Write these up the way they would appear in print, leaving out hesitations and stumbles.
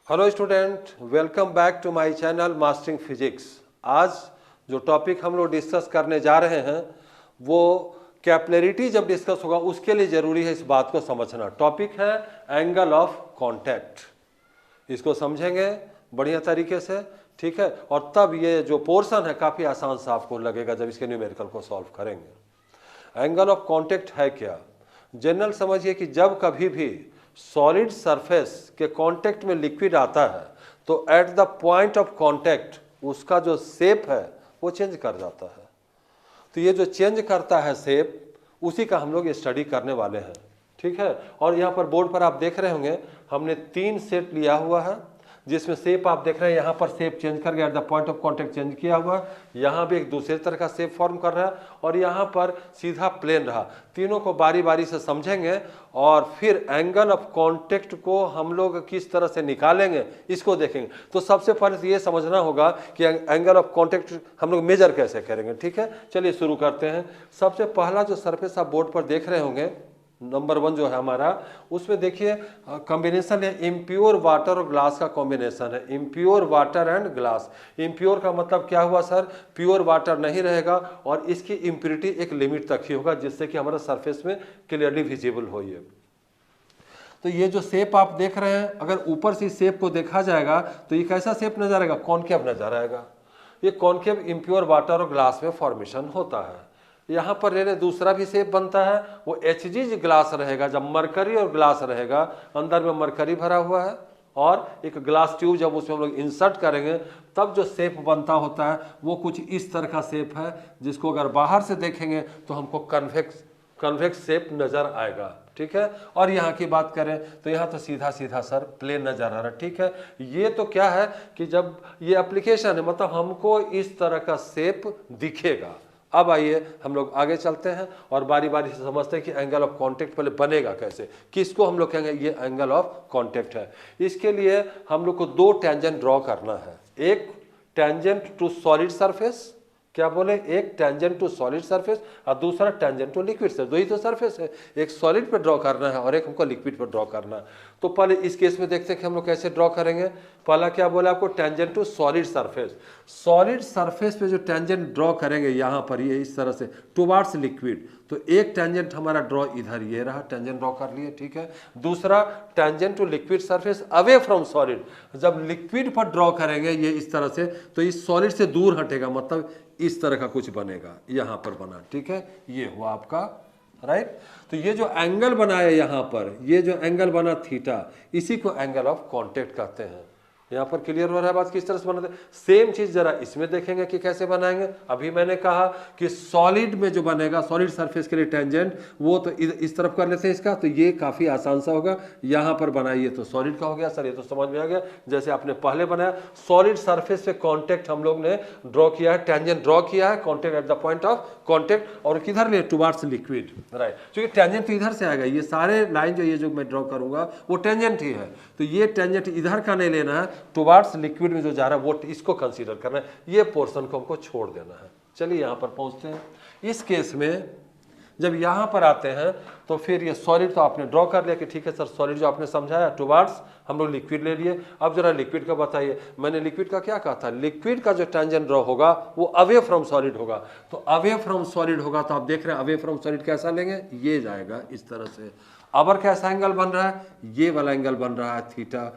Hello student, welcome back to my channel mastering physics. आज जो topic हम लोग डिस्कस करने जा रहे हैं वो कैपिलरिटी जब डिस्कस होगा उसके लिए ज़रूरी है इस बात को समझना। टॉपिक है एंगल ऑफ कांटेक्ट। इसको समझेंगे बढ़िया तरीके से, ठीक है, और तब ये जो पोर्शन है काफ़ी आसान सा आपको लगेगा जब इसके न्यूमेरिकल को सॉल्व करेंगे। एंगल ऑफ कांटेक्ट है क्या? जनरल समझिए कि जब कभी भी सॉलिड सरफेस के कांटेक्ट में लिक्विड आता है तो at the point of contact उसका जो शेप है वो चेंज कर जाता है। तो ये जो चेंज करता है शेप, उसी का हम लोग स्टडी करने वाले हैं, ठीक है। और यहाँ पर बोर्ड पर आप देख रहे होंगे हमने 3 सेट लिया हुआ है जिसमें शेप आप देख रहे हैं। यहाँ पर शेप चेंज कर गया, at the point of contact change किया हुआ है, यहाँ भी एक दूसरे तरह का शेप फॉर्म कर रहा है और यहाँ पर सीधा प्लेन रहा। तीनों को बारी बारी से समझेंगे और फिर एंगल ऑफ कांटेक्ट को हम लोग किस तरह से निकालेंगे इसको देखेंगे। तो सबसे पहले तो ये समझना होगा कि एंगल ऑफ कांटेक्ट हम लोग मेजर कैसे करेंगे, ठीक है। चलिए शुरू करते हैं। सबसे पहला जो सरफेस आप बोर्ड पर देख रहे होंगे, नंबर 1 जो है हमारा, उसमें देखिए कॉम्बिनेशन है इम्प्योर वाटर और ग्लास का कॉम्बिनेशन है। Impure water and glass. Impure का मतलब क्या हुआ सर? प्योर वाटर नहीं रहेगा और इसकी इम्प्योरिटी एक लिमिट तक ही होगा जिससे कि हमारा सरफेस में क्लियरली विजिबल हो। ये तो ये जो शेप आप देख रहे हैं, अगर ऊपर से शेप को देखा जाएगा तो ये कैसा शेप नजर आएगा? कॉनकेव नजर आएगा। ये कॉनकेव इम्प्योर वाटर और ग्लास में फॉर्मेशन होता है। यहाँ पर लेने दूसरा भी शेप बनता है, वो HG ग्लास रहेगा। जब मरकरी और ग्लास रहेगा, अंदर में मरकरी भरा हुआ है और एक ग्लास ट्यूब जब उसमें हम लोग इंसर्ट करेंगे तब जो शेप बनता होता है वो कुछ इस तरह का शेप है, जिसको अगर बाहर से देखेंगे तो हमको कन्वेक्स शेप नजर आएगा, ठीक है। और यहाँ की बात करें तो यहाँ तो सीधा सीधा सर प्लेन नजर आ रहा है, ठीक है। ये तो क्या है कि जब ये एप्लीकेशन है मतलब हमको इस तरह का शेप दिखेगा। अब आइए हम लोग आगे चलते हैं और बारी बारी से समझते हैं कि एंगल ऑफ कांटेक्ट पहले बनेगा कैसे, किसको हम लोग कहेंगे ये एंगल ऑफ कांटेक्ट है। इसके लिए हम लोग को 2 टेंजेंट ड्रॉ करना है। एक टेंजेंट टू सॉलिड सरफेस, क्या बोले? एक टेंजेंट टू सॉलिड सरफेस और दूसरा टेंजेंट टू लिक्विड सरफेस। 2 ही तो सरफेस है, एक सॉलिड पे ड्रॉ करना है और एक हमको लिक्विड पे ड्रॉ करना है। तो पहले इस केस में देखते हैं कि हम लोग कैसे ड्रॉ करेंगे। पहला क्या बोला आपको? Tangent to solid surface. Solid surface पे जो टेंजेंट ड्रॉ करेंगे यहाँ पर ये इस तरह से टुवार्ड्स लिक्विड, तो एक टेंजेंट हमारा ड्रॉ इधर ये रहा, टेंजेंट ड्रॉ कर लिए, ठीक है। दूसरा tangent to liquid surface away from solid. जब लिक्विड पर ड्रॉ करेंगे ये इस तरह से तो इस सॉलिड से दूर हटेगा, मतलब इस तरह का कुछ बनेगा, यहां पर बना, ठीक है। ये हुआ आपका राइट। तो ये जो एंगल बना है यहां पर, ये जो एंगल बना थीटा, इसी को एंगल ऑफ कांटेक्ट कहते हैं। यहाँ पर क्लियर हो रहा है बात किस तरह से बनाते हैं। सेम चीज जरा इसमें देखेंगे कि कैसे बनाएंगे। अभी मैंने कहा कि सॉलिड में जो बनेगा सॉलिड सरफेस के लिए टेंजेंट वो तो इस तरफ कर लेते हैं इसका, तो ये काफी आसान सा होगा। यहाँ पर बनाइए तो सॉलिड का हो गया सर, ये तो समझ में आ गया। जैसे आपने पहले बनाया सॉलिड सरफेस पे कॉन्टेक्ट हम लोग ने ड्रॉ किया है, टेंजेंट ड्रॉ किया है, contact at the point of contact, और किधर ले? Towards liquid, right. क्योंकि टेंजेंट तो इधर से आएगा, ये सारे लाइन जो ये जो मैं ड्रॉ करूंगा वो टेंजेंट ही है। तो ये टेंजेंट इधर का नहीं लेना है, टुवार्ड्स लिक्विड में जो जा रहा है वो इसको कंसीडर करना है, ये पोर्शन को हमको छोड़ देना है। चलिए यहाँ पर पहुंचते हैं। इस केस में जब यहाँ पर आते हैं तो फिर ये सॉलिड तो आपने ड्रॉ कर लिया कि ठीक है सर, सॉलिड जो आपने समझाया टुवार्ड्स, हम लोग लिक्विड ले लिए। अब जरा लिक्विड का बताइए। मैंने लिक्विड का क्या कहा था? लिक्विड का जो टेंजेंट ड्रॉ होगा वो अवे फ्रॉम सॉलिड होगा। तो अवे फ्रॉम सॉलिड होगा तो आप देख रहे हैं अवे फ्रॉम सॉलिड कैसा लेंगे? ये जाएगा इस तरह से। अब कैसा एंगल बन रहा है? ये वाला एंगल बन रहा है थीटा,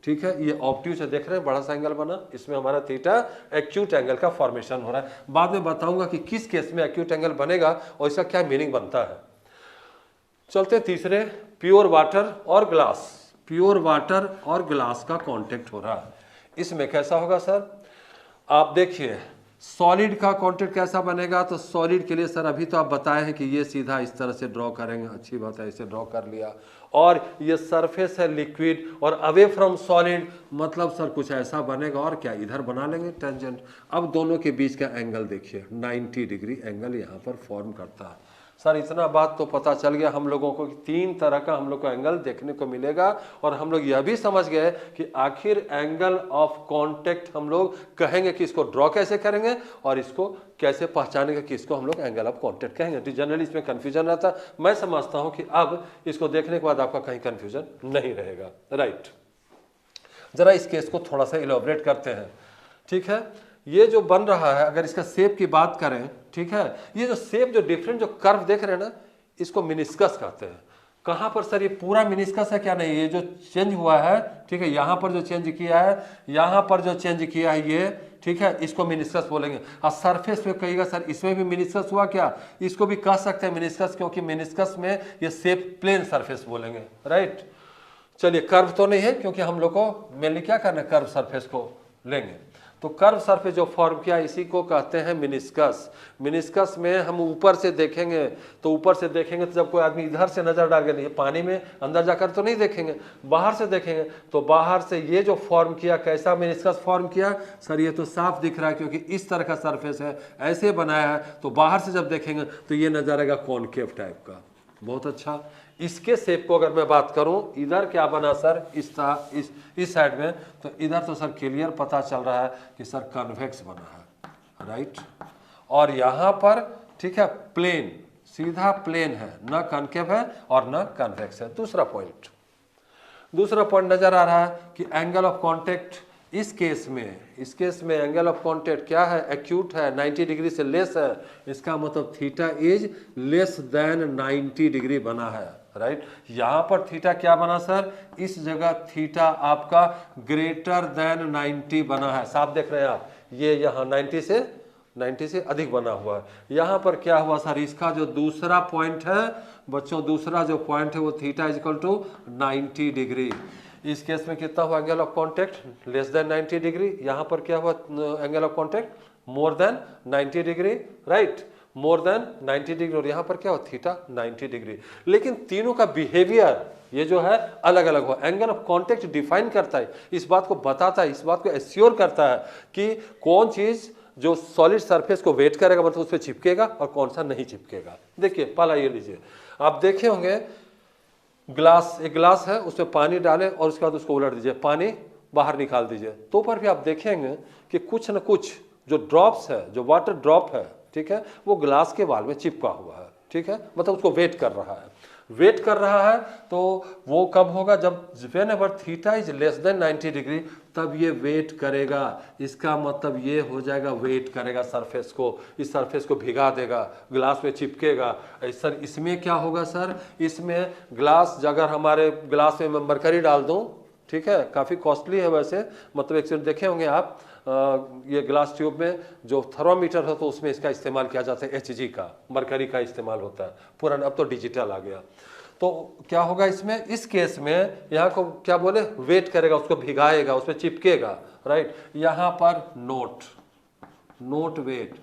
ठीक है। ये ऑब्ट्यूज है, देख रहे हैं बड़ा सा एंगल बना, इसमें हमारा थीटा एक्यूट एंगल का फॉर्मेशन हो रहा है। बाद में बताऊंगा कि किस केस में एक्यूट एंगल बनेगा और इसका क्या मीनिंग बनता है। चलते तीसरे, प्योर वाटर और ग्लास। प्योर वाटर और ग्लास का कांटेक्ट हो रहा है। इसमें कैसा होगा सर? आप देखिए सॉलिड का कांटेक्ट कैसा बनेगा। तो सॉलिड के लिए सर अभी तो आप बताए हैं कि ये सीधा इस तरह से ड्रॉ करेंगे, अच्छी बात है, इसे ड्रॉ कर लिया। और ये सरफेस है लिक्विड और अवे फ्रॉम सॉलिड, मतलब सर कुछ ऐसा बनेगा। और क्या? इधर बना लेंगे टेंजेंट। अब दोनों के बीच का एंगल देखिए, 90 डिग्री एंगल यहाँ पर फॉर्म करता है। सर इतना बात तो पता चल गया हम लोगों को कि 3 तरह का हम लोग को एंगल देखने को मिलेगा। और हम लोग यह भी समझ गए कि आखिर एंगल ऑफ कांटेक्ट हम लोग कहेंगे कि इसको ड्रॉ कैसे करेंगे और इसको कैसे पहचानेंगे कि इसको हम लोग एंगल ऑफ कांटेक्ट कहेंगे। तो जनरली इसमें कंफ्यूजन रहता है। मैं समझता हूं कि अब इसको देखने के बाद आपका कहीं कंफ्यूजन नहीं रहेगा, राइट। जरा इस केस को थोड़ा सा इलॉबरेट करते हैं। ठीक है, ये जो बन रहा है, अगर इसका शेप की बात करें, ठीक है, ये जो शेप, जो डिफरेंट जो कर्व देख रहे हैं ना, इसको मेनिस्कस कहते हैं। कहाँ पर सर ये पूरा मेनिस्कस है क्या? नहीं, ये जो चेंज हुआ है, ठीक है, यहाँ पर जो चेंज किया है, यहाँ पर जो चेंज किया है ये, ठीक है, इसको मेनिस्कस बोलेंगे। और सरफेस पे कहिएगा सर इसमें भी मेनिस्कस हुआ क्या? इसको भी कह सकते हैं मेनिस्कस, क्योंकि मेनिस्कस में ये शेप प्लेन सरफेस बोलेंगे, राइट। चलिए, कर्व तो नहीं है, क्योंकि हम लोग को मेनली क्या करना है, कर्व सरफेस को लेंगे। तो कर्व सरफेस जो फॉर्म किया इसी को कहते हैं मेनिस्कस। मेनिस्कस में हम ऊपर से देखेंगे, तो ऊपर से देखेंगे तो जब कोई आदमी इधर से नजर डाल के, नहीं पानी में अंदर जाकर तो नहीं देखेंगे, बाहर से देखेंगे, तो बाहर से ये जो फॉर्म किया, कैसा मेनिस्कस फॉर्म किया सर? ये तो साफ दिख रहा है, क्योंकि इस तरह का सरफेस है, ऐसे बनाया है, तो बाहर से जब देखेंगे तो ये नजर आएगा कॉनकेव टाइप का। बहुत अच्छा। इसके शेप को अगर मैं बात करूं, इधर क्या बना सर, इस साइड में, तो इधर तो सर क्लियर पता चल रहा है कि सर कन्वेक्स बना है, राइट। और यहां पर, ठीक है, प्लेन, सीधा प्लेन है, न कॉनकेव है और न कन्वेक्स है। दूसरा पॉइंट नजर आ रहा है कि एंगल ऑफ कॉन्टेक्ट इस केस में एंगल ऑफ कॉन्टेक्ट क्या है? एक्यूट है, 90 डिग्री से लेस है। इसका मतलब theta is less than 90 degree बना है, राइट। यहां पर थीटा क्या बना सर? इस जगह थीटा आपका ग्रेटर देन 90 बना है। साफ देख रहे हैं आप, ये यहाँ 90 से अधिक बना हुआ है। यहां पर क्या हुआ सर? इसका जो दूसरा पॉइंट है बच्चों, दूसरा जो पॉइंट है वो theta is equal to 90 degree. इस केस में कितना हुआ angle of contact? Less than 90 degree. यहां पर क्या हुआ angle of contact? More than 90 degree, right, more than 90 degree. और यहां पर क्या हुआ? Theta 90 degree. लेकिन तीनों का बिहेवियर ये जो है अलग अलग हुआ। एंगल ऑफ कॉन्टेक्ट डिफाइन करता है, इस बात को बताता है, इस बात को एश्योर करता है कि कौन चीज जो सॉलिड सरफेस को वेट करेगा, मतलब उस पर चिपकेगा, और कौन सा नहीं चिपकेगा। देखिए पहला ये लीजिए, आप देखे होंगे ग्लास, एक ग्लास है, उसमें पानी डालें और उसके बाद उसको उलट दीजिए, पानी बाहर निकाल दीजिए, तो ऊपर भी आप देखेंगे कि कुछ न कुछ जो ड्रॉप्स है, जो वाटर ड्रॉप है, ठीक है, वो ग्लास के वाल में चिपका हुआ है, ठीक है, मतलब उसको वेट कर रहा है। तो वो कब होगा? जब whenever theta is less than 90 degree, तब ये वेट करेगा। इसका मतलब ये हो जाएगा, वेट करेगा सरफेस को, इस सरफेस को भिगा देगा, ग्लास में चिपकेगा। सर इसमें क्या होगा सर? इसमें ग्लास, अगर हमारे ग्लास में मैं मरकरी डाल दूं, ठीक है, काफ़ी कॉस्टली है वैसे, मतलब एक देखे होंगे आप, ये ग्लास ट्यूब में जो थर्मामीटर है तो उसमें इसका इस्तेमाल किया जाता है, HG का, मरकरी का इस्तेमाल होता है पुराना, अब तो डिजिटल आ गया। तो क्या होगा इसमें? इस केस में यहाँ को क्या बोले? वेट करेगा, उसको भिगाएगा, उसमें चिपकेगा, राइट। यहाँ पर नोट वेट,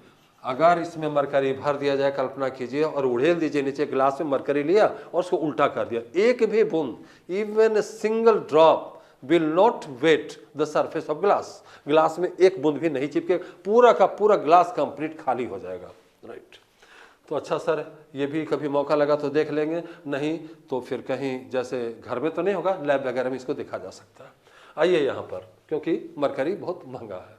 अगर इसमें मरकरी भर दिया जाए, कल्पना कीजिए, और उड़ेल दीजिए नीचे, ग्लास में मरकरी लिया और उसको उल्टा कर दिया, एक भी बूंद, even single drop will not wet the surface of glass में एक बूंद भी नहीं चिपके, पूरा का पूरा ग्लास कंप्लीट खाली हो जाएगा, राइट। तो अच्छा सर, ये भी कभी मौका लगा तो देख लेंगे, नहीं तो फिर कहीं जैसे घर में तो नहीं होगा, लैब वगैरह में इसको देखा जा सकता है। आइए यहाँ पर, क्योंकि मरकरी बहुत महंगा है,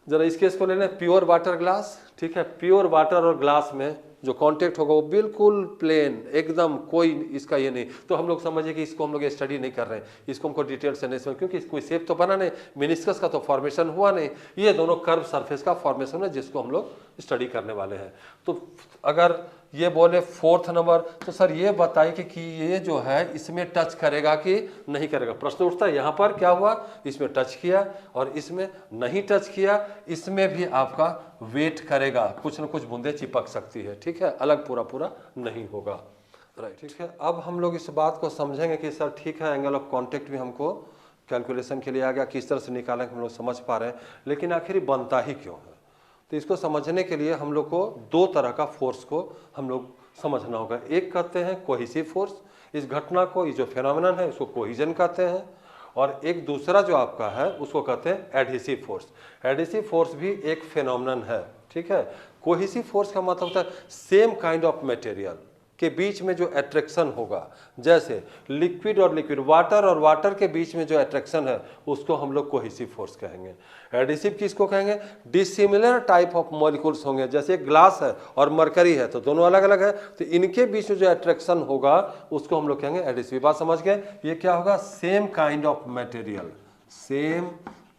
जरा इस केस को लेना, प्योर वाटर ग्लास, ठीक है, प्योर वाटर और ग्लास में जो कांटेक्ट होगा वो बिल्कुल प्लेन, एकदम कोई इसका ये नहीं। तो हम लोग समझिए कि इसको हम लोग स्टडी नहीं कर रहे हैं, इसको हमको डिटेल से नहीं समझ, क्योंकि कोई शेप तो बना नहीं, मेनिस्कस का तो फॉर्मेशन हुआ नहीं, ये दोनों कर्व सरफेस का फॉर्मेशन है जिसको हम लोग स्टडी करने वाले हैं। तो अगर ये बोले 4th नंबर, तो सर ये बताइए कि ये जो है इसमें टच करेगा कि नहीं करेगा। प्रश्न उठता है, यहाँ पर क्या हुआ? इसमें टच किया और इसमें नहीं टच किया, इसमें भी आपका वेट करेगा, कुछ न कुछ बूंदे चिपक सकती है, ठीक है, अलग पूरा नहीं होगा, राइट। ठीक है, अब हम लोग इस बात को समझेंगे कि सर ठीक है, एंगल ऑफ कॉन्टेक्ट भी हमको कैलकुलेशन के लिए आ गया, किस तरह से निकालें हम लोग समझ पा रहे हैं, लेकिन आखिर बनता ही क्यों है? तो इसको समझने के लिए हम लोग को दो तरह का फोर्स को हम लोग समझना होगा। एक कहते हैं कोहेसिव फोर्स, इस घटना को, ये जो फेनोमेनन है उसको कोहिजन कहते हैं, और एक दूसरा जो आपका है उसको कहते हैं एडहेसिव फोर्स। एडहेसिव फोर्स भी एक फेनोमेनन है, ठीक है। कोहेसिव फोर्स का मतलब होता है सेम काइंड ऑफ मटेरियल के बीच में जो अट्रैक्शन होगा, जैसे लिक्विड और लिक्विड, वाटर और वाटर के बीच में जो अट्रैक्शन है उसको हम लोग कोहेसिव फोर्स कहेंगे। एडिसिव किसको कहेंगे? डिसिमिलर टाइप ऑफ मॉलिक्यूल्स होंगे, जैसे ग्लास है और मरकरी है तो दोनों अलग अलग है, तो इनके बीच में जो अट्रैक्शन होगा उसको हम लोग कहेंगे एडिसिव। बात समझ गए? ये क्या होगा? Same kind of material, same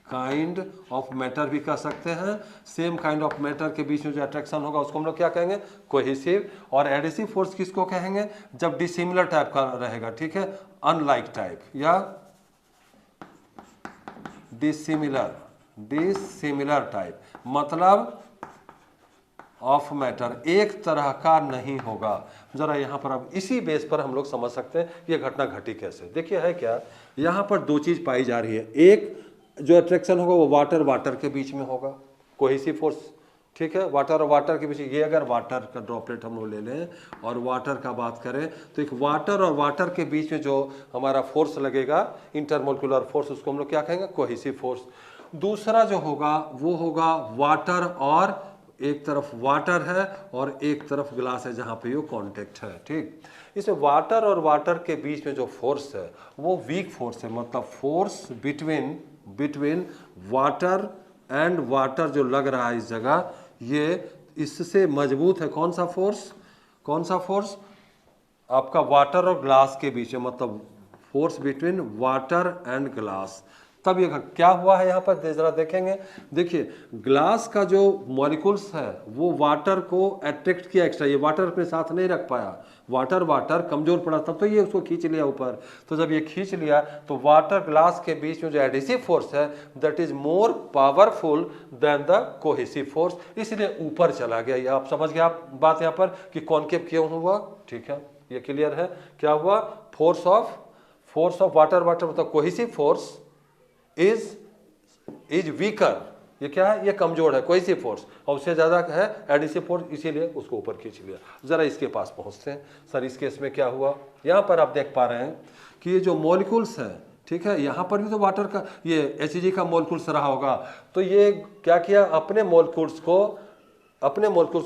kind of matter भी कह सकते हैं। सेम काइंड ऑफ मैटर के बीच में जो अट्रैक्शन होगा उसको हम लोग क्या कहेंगे, कोहेसिव। और एडिसिव फोर्स किसको कहेंगे, जब डिसिमिलर टाइप का रहेगा, ठीक है, अनलाइक टाइप या डिसिमिलर टाइप, मतलब ऑफ मैटर एक तरह का नहीं होगा। जरा यहाँ पर अब इसी बेस पर हम लोग समझ सकते हैं ये घटना घटी कैसे। देखिए है क्या, यहाँ पर दो चीज पाई जा रही है। एक जो अट्रैक्शन होगा वो वाटर के बीच में होगा, कोहेसिव फोर्स, ठीक है, वाटर और वाटर के बीच। ये अगर वाटर का ड्रॉपलेट हम लोग ले लें और वाटर का बात करें तो एक वाटर और वाटर के बीच में जो हमारा फोर्स लगेगा, इंटरमोलिकुलर फोर्स, उसको हम लोग क्या कहेंगे, कोहेसिव फोर्स। दूसरा जो होगा वो होगा वाटर, और एक तरफ वाटर है और एक तरफ ग्लास है जहां पे ये कांटेक्ट है, ठीक। इसमें वाटर और वाटर के बीच में जो फोर्स है वो वीक फोर्स है, मतलब force between water and water जो लग रहा है इस जगह, ये इससे मजबूत है। कौन सा फोर्स, आपका वाटर और ग्लास के बीच में, मतलब force between water and glass. तब ये क्या हुआ है यहाँ पर जरा देखेंगे। देखिए ग्लास का जो मॉलिक्यूल्स है वो वाटर को अट्रैक्ट किया एक्स्ट्रा, ये वाटर अपने साथ नहीं रख पाया, वाटर कमजोर पड़ा, तब तो ये उसको खींच लिया ऊपर। तो जब ये खींच लिया तो वाटर ग्लास के बीच में जो एडिसिव फोर्स है that is more powerful than the cohesive force, इसलिए ऊपर चला गया। ये आप समझ गए आप बात यहाँ पर कि कॉन्केव क्यों हुआ, ठीक है, ये क्लियर है। क्या हुआ, फोर्स ऑफ वाटर मतलब कोहेसिव फोर्स इज वीकर, ये क्या है, ये कमजोर है कोहेसिव फोर्स, और उससे ज्यादा है एडिसिव फोर्स, इसीलिए उसको ऊपर खींच लिया। जरा इसके पास पहुंचते हैं। सर इस केस में क्या हुआ, यहाँ पर आप देख पा रहे हैं कि ये जो मॉलिक्यूल्स है, ठीक है, यहाँ पर भी तो वाटर का ये Hg का मॉलिक्यूल्स रहा होगा, तो ये क्या किया, अपने मॉलिक्यूल्स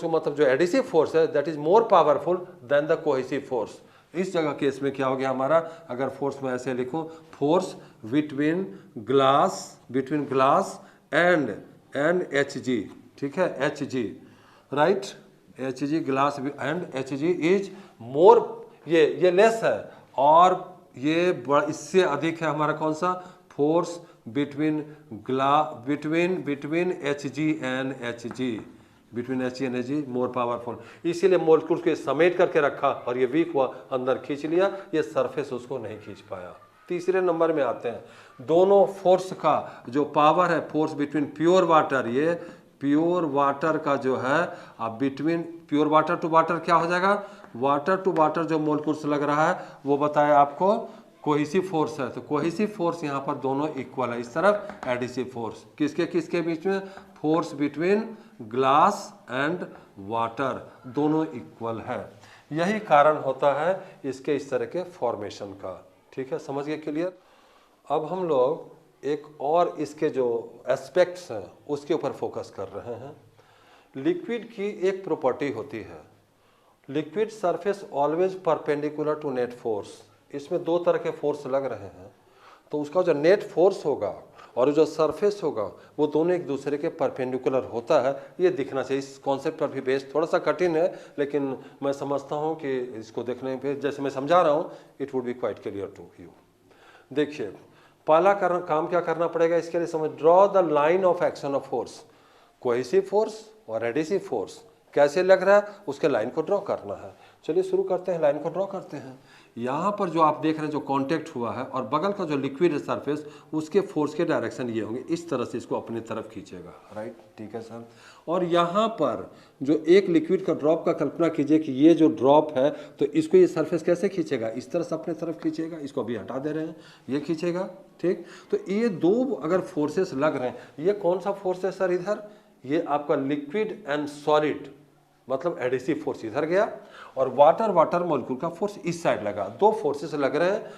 को मतलब जो एडिसिव फोर्स है that is more powerful than the cohesive force. इस जगह केस में क्या हो गया हमारा, अगर फोर्स में ऐसे लिखूं, force between glass and Hg, ठीक है, Hg, right, Hg glass and Hg is more, ये लेस है, और ये इससे अधिक है हमारा कौन सा, force between Hg and Hg more powerful. इसीलिए मॉलिक्यूल को समेट करके रखा और ये वीक हुआ, अंदर खींच लिया, ये सरफेस उसको नहीं खींच पाया। तीसरे नंबर में आते हैं, दोनों फोर्स का जो पावर है, फोर्स बिटवीन प्योर वाटर, ये प्योर वाटर का जो है, अब between pure water to water क्या हो जाएगा, वाटर टू वाटर जो मॉलिक्यूल्स लग रहा है वो बताया आपको कोहेसिव फोर्स है। तो कोहेसिव फोर्स यहाँ पर दोनों इक्वल है, इस तरफ एडिसिव फोर्स, किसके बीच में, force between glass and water, दोनों इक्वल है। यही कारण होता है इसके इस तरह के फॉर्मेशन का, ठीक है, समझ गए, क्लियर। अब हम लोग एक और इसके जो एस्पेक्ट्स हैं उसके ऊपर फोकस कर रहे हैं। लिक्विड की एक प्रॉपर्टी होती है, liquid surface always perpendicular to net force. इसमें दो तरह के फोर्स लग रहे हैं, तो उसका जो नेट फोर्स होगा और जो सरफेस होगा वो दोनों एक दूसरे के परपेंडिकुलर होता है, ये दिखना चाहिए। इस कॉन्सेप्ट पर भी बेस्ड थोड़ा सा कठिन है, लेकिन मैं समझता हूँ कि इसको देखने पे जैसे मैं समझा रहा हूँ it would be quite clear to you. देखिए पहला काम क्या करना पड़ेगा इसके लिए, समझ, draw the line of action of force, cohesive force और एडिसिव फोर्स कैसे लग रहा है उसके लाइन को ड्रॉ करना है। चलिए शुरू करते हैं, लाइन को ड्रॉ करते हैं। यहाँ पर जो आप देख रहे हैं जो कांटेक्ट हुआ है और बगल का जो लिक्विड सरफेस, उसके फोर्स के डायरेक्शन ये होंगे, इस तरह से इसको अपनी तरफ खींचेगा, राइट, ठीक है सर। और यहाँ पर जो एक लिक्विड का ड्रॉप का कल्पना कीजिए कि ये जो ड्रॉप है तो इसको ये सरफेस कैसे खींचेगा, इस तरह से अपने तरफ खींचेगा, इसको अभी हटा दे रहे हैं, ये खींचेगा, ठीक। तो ये दो अगर फोर्सेस लग रहे हैं, ये कौन सा फोर्स है सर, इधर ये आपका लिक्विड एंड सॉलिड मतलब एडिसिव फोर्स इधर गया, और वाटर मॉलिक्यूल का फोर्स इस साइड लगा। दो फोर्सेस लग रहे हैं,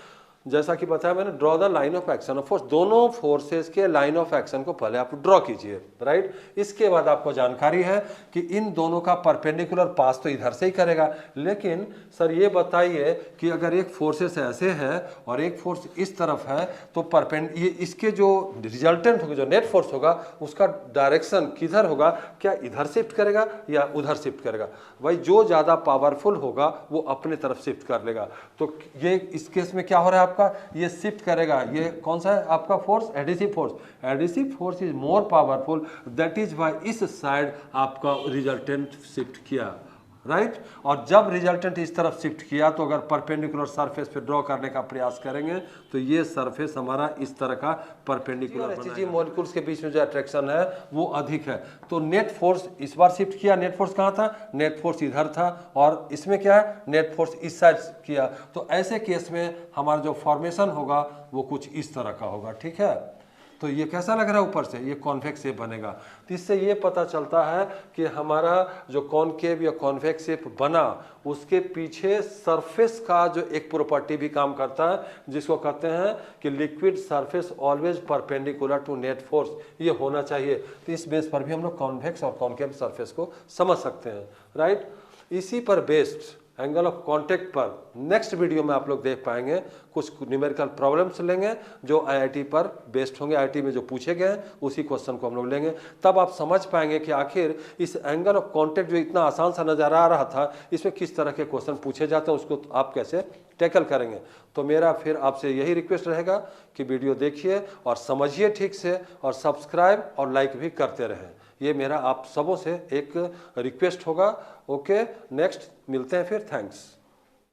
जैसा कि बताया मैंने, draw the line of action of force. दोनों फोर्सेस के लाइन ऑफ एक्शन को पहले आप ड्रॉ कीजिए, राइट। इसके बाद आपको जानकारी है कि इन दोनों का परपेंडिकुलर पास तो इधर से ही करेगा, लेकिन सर ये बताइए कि अगर एक फोर्सेस ऐसे है और एक फोर्स इस तरफ है तो ये इसके जो रिजल्टेंट होगा, जो नेट फोर्स होगा, उसका डायरेक्शन किधर होगा, क्या इधर शिफ्ट करेगा या उधर शिफ्ट करेगा। भाई जो ज्यादा पावरफुल होगा वो अपने तरफ शिफ्ट कर लेगा। तो ये इस केस में क्या हो रहा है आपका ये शिफ्ट करेगा, ये कौन सा है आपका force, adhesive force. Adhesive force is more powerful, that is why इस साइड आपका रिजल्टेंट शिफ्ट किया, राइट। और जब रिजल्टेंट इस तरफ शिफ्ट किया तो अगर परपेंडिकुलर सरफेस पे ड्रॉ करने का प्रयास करेंगे तो ये सरफेस हमारा इस तरह का परपेंडिकुलर बनेगा। मॉलिक्यूल्स के बीच में जो अट्रैक्शन है वो अधिक है, तो नेट फोर्स इस बार शिफ्ट किया। नेट फोर्स कहाँ था, नेट फोर्स इधर था, और इसमें क्या है, नेट फोर्स इस साइड किया। तो ऐसे केस में हमारा जो फॉर्मेशन होगा वो कुछ इस तरह का होगा, ठीक है। तो ये कैसा लग रहा है ऊपर से, ये कॉन्वेक्स शेप बनेगा। तो इससे ये पता चलता है कि हमारा जो कॉनकेव या कॉन्वेक्स शेप बना उसके पीछे सरफेस का जो एक प्रॉपर्टी भी काम करता है, जिसको कहते हैं कि liquid surface always perpendicular to net force, ये होना चाहिए। तो इस बेस पर भी हम लोग कॉन्वेक्स और कॉनकेव सरफेस को समझ सकते हैं, राइट। इसी पर बेस्ड एंगल ऑफ कांटेक्ट पर नेक्स्ट वीडियो में आप लोग देख पाएंगे, कुछ न्यूमेरिकल प्रॉब्लम्स लेंगे जो आईआईटी पर बेस्ड होंगे, आईआईटी में जो पूछे गए हैं उसी क्वेश्चन को हम लोग लेंगे। तब आप समझ पाएंगे कि आखिर इस एंगल ऑफ कांटेक्ट जो इतना आसान सा नजर आ रहा था, इसमें किस तरह के क्वेश्चन पूछे जाते हैं, उसको आप कैसे टैकल करेंगे। तो मेरा फिर आपसे यही रिक्वेस्ट रहेगा कि वीडियो देखिए और समझिए ठीक से, और सब्सक्राइब और लाइक भी करते रहें। ये मेरा आप सबों से एक रिक्वेस्ट होगा। ओके, नेक्स्ट मिलते हैं फिर, थैंक्स।